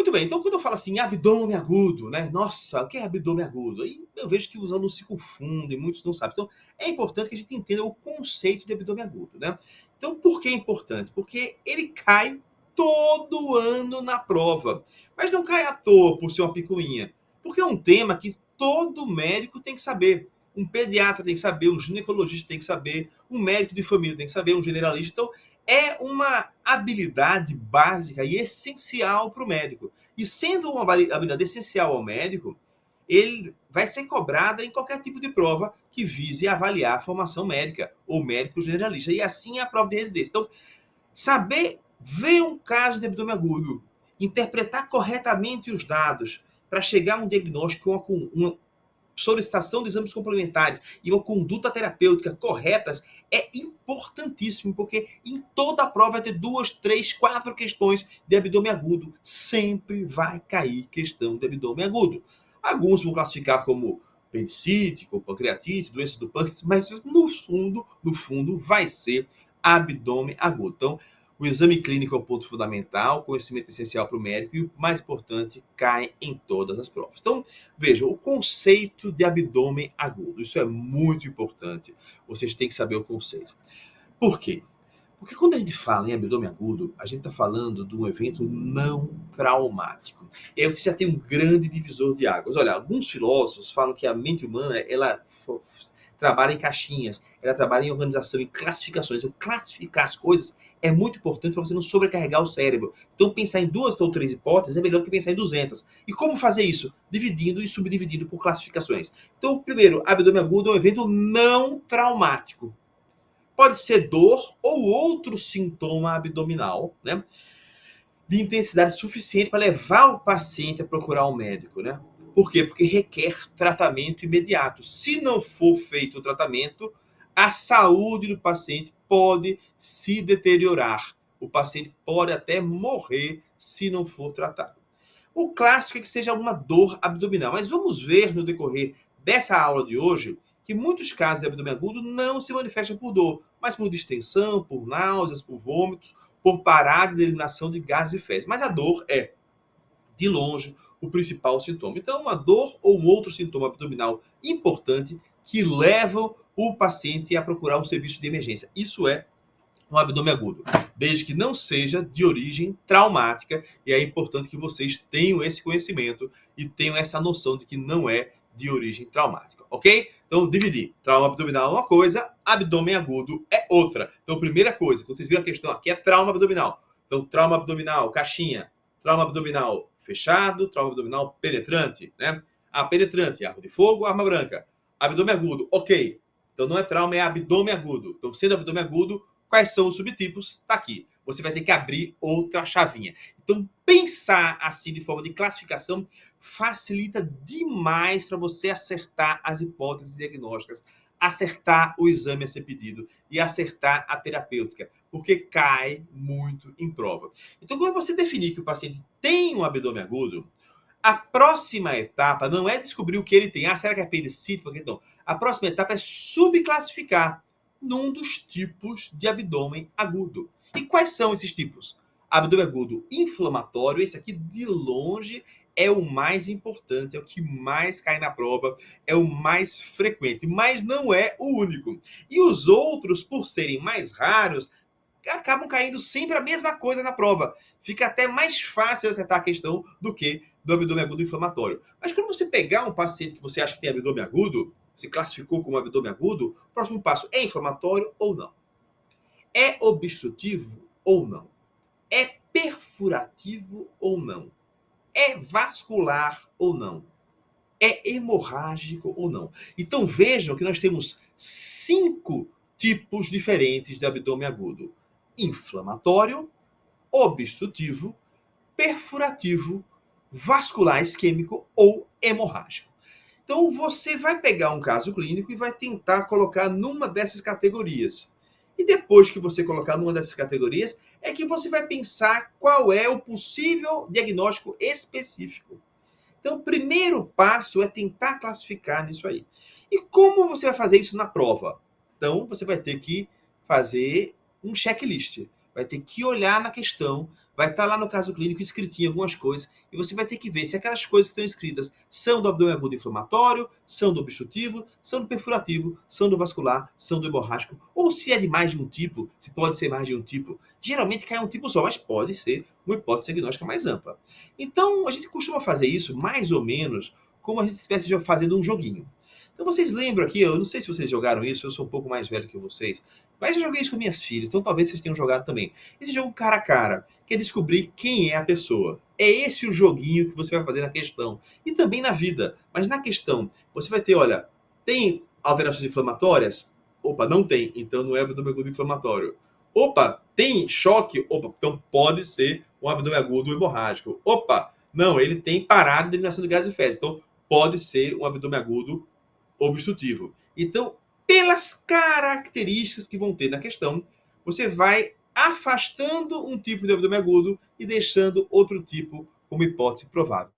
Muito bem, então quando eu falo assim, abdômen agudo, né? Nossa, o que é abdômen agudo? Aí eu vejo que os alunos se confundem, muitos não sabem. Então, é importante que a gente entenda o conceito de abdômen agudo, né? Então, por que é importante? Porque ele cai todo ano na prova. Mas não cai à toa por ser uma picuinha. Porque é um tema que todo médico tem que saber. Um pediatra tem que saber, um ginecologista tem que saber, um médico de família tem que saber, um generalista. Então, é uma habilidade básica e essencial para o médico. E sendo uma habilidade essencial ao médico, ele vai ser cobrada em qualquer tipo de prova que vise avaliar a formação médica ou médico generalista. E assim é a prova de residência. Então, saber ver um caso de abdômen agudo, interpretar corretamente os dados para chegar a um diagnóstico com uma solicitação de exames complementares e uma conduta terapêutica corretas é importantíssimo, porque em toda a prova vai ter 2, 3, 4 questões de abdômen agudo. Sempre vai cair questão de abdômen agudo. Alguns vão classificar como apendicite, como pancreatite, doença do pâncreas, mas no fundo, vai ser abdômen agudo. Então, o exame clínico é o ponto fundamental, conhecimento essencial para o médico e o mais importante, cai em todas as provas. Então, veja, o conceito de abdômen agudo, isso é muito importante. Vocês têm que saber o conceito. Por quê? Porque quando a gente fala em abdômen agudo, a gente está falando de um evento não traumático. E aí você já tem um grande divisor de águas. Olha, alguns filósofos falam que a mente humana, ela trabalha em caixinhas, ela trabalha em organização, em classificações. Então, classificar as coisas é muito importante para você não sobrecarregar o cérebro. Então, pensar em 2 ou 3 hipóteses é melhor do que pensar em 200. E como fazer isso? Dividindo e subdividindo por classificações. Então, primeiro, abdômen agudo é um evento não traumático. Pode ser dor ou outro sintoma abdominal, né? De intensidade suficiente para levar o paciente a procurar um médico, né? Por quê? Porque requer tratamento imediato. Se não for feito o tratamento, a saúde do paciente pode se deteriorar. O paciente pode até morrer se não for tratado. O clássico é que seja alguma dor abdominal, mas vamos ver no decorrer dessa aula de hoje que muitos casos de abdômen agudo não se manifestam por dor, mas por distensão, por náuseas, por vômitos, por parada de eliminação de gases e fezes. Mas a dor é, de longe, o principal sintoma. Então, uma dor ou um outro sintoma abdominal importante que levam o paciente a procurar um serviço de emergência. Isso é um abdômen agudo, desde que não seja de origem traumática, e é importante que vocês tenham esse conhecimento e tenham essa noção de que não é de origem traumática, ok? Então, dividir. Trauma abdominal é uma coisa, abdômen agudo é outra. Então, primeira coisa, quando vocês viram a questão aqui, é trauma abdominal. Então, trauma abdominal, caixinha. Trauma abdominal fechado, trauma abdominal penetrante, né? Ah, penetrante, arma de fogo, arma branca. Abdômen agudo, ok. Então, não é trauma, é abdômen agudo. Então, sendo abdômen agudo, quais são os subtipos? Está aqui. Você vai ter que abrir outra chavinha. Então, pensar assim de forma de classificação facilita demais para você acertar as hipóteses diagnósticas, acertar o exame a ser pedido e acertar a terapêutica, porque cai muito em prova. Então, quando você definir que o paciente tem um abdômen agudo, a próxima etapa não é descobrir o que ele tem. Ah, será que é apendicite? Porque não. A próxima etapa é subclassificar num dos tipos de abdômen agudo. E quais são esses tipos? Abdômen agudo inflamatório, esse aqui de longe é o mais importante, é o que mais cai na prova, é o mais frequente, mas não é o único. E os outros, por serem mais raros, acabam caindo sempre a mesma coisa na prova. Fica até mais fácil de acertar a questão do que do abdômen agudo inflamatório. Mas quando você pegar um paciente que você acha que tem abdômen agudo, se classificou como abdômen agudo, o próximo passo é inflamatório ou não? É obstrutivo ou não? É perfurativo ou não? É vascular ou não? É hemorrágico ou não? Então vejam que nós temos 5 tipos diferentes de abdômen agudo: inflamatório, obstrutivo, perfurativo, vascular isquêmico ou hemorrágico. Então você vai pegar um caso clínico e vai tentar colocar numa dessas categorias. E depois que você colocar numa dessas categorias, é que você vai pensar qual é o possível diagnóstico específico. Então, o primeiro passo é tentar classificar nisso aí. E como você vai fazer isso na prova? Então, você vai ter que fazer um checklist. Vai ter que olhar na questão, vai estar lá no caso clínico escritinho algumas coisas, e você vai ter que ver se aquelas coisas que estão escritas são do abdômen agudo inflamatório, são do obstrutivo, são do perfurativo, são do vascular, são do hemorrágico, ou se é de mais de um tipo, se pode ser mais de um tipo. Geralmente cai um tipo só, mas pode ser uma hipótese diagnóstica mais ampla. Então, a gente costuma fazer isso mais ou menos como a gente estivesse já fazendo um joguinho. Então vocês lembram aqui, eu não sei se vocês jogaram isso, eu sou um pouco mais velho que vocês, mas eu joguei isso com minhas filhas, então talvez vocês tenham jogado também. Esse jogo cara a cara, que é descobrir quem é a pessoa. É esse o joguinho que você vai fazer na questão. E também na vida. Mas na questão, você vai ter, olha, tem alterações inflamatórias? Opa, não tem, então não é abdômen agudo inflamatório. Opa, tem choque? Opa, então pode ser um abdômen agudo hemorrágico. Opa, não, ele tem parada de eliminação de gases e fezes, então pode ser um abdômen agudo obstrutivo. Então, pelas características que vão ter na questão, você vai afastando um tipo de abdômen agudo e deixando outro tipo como hipótese provável.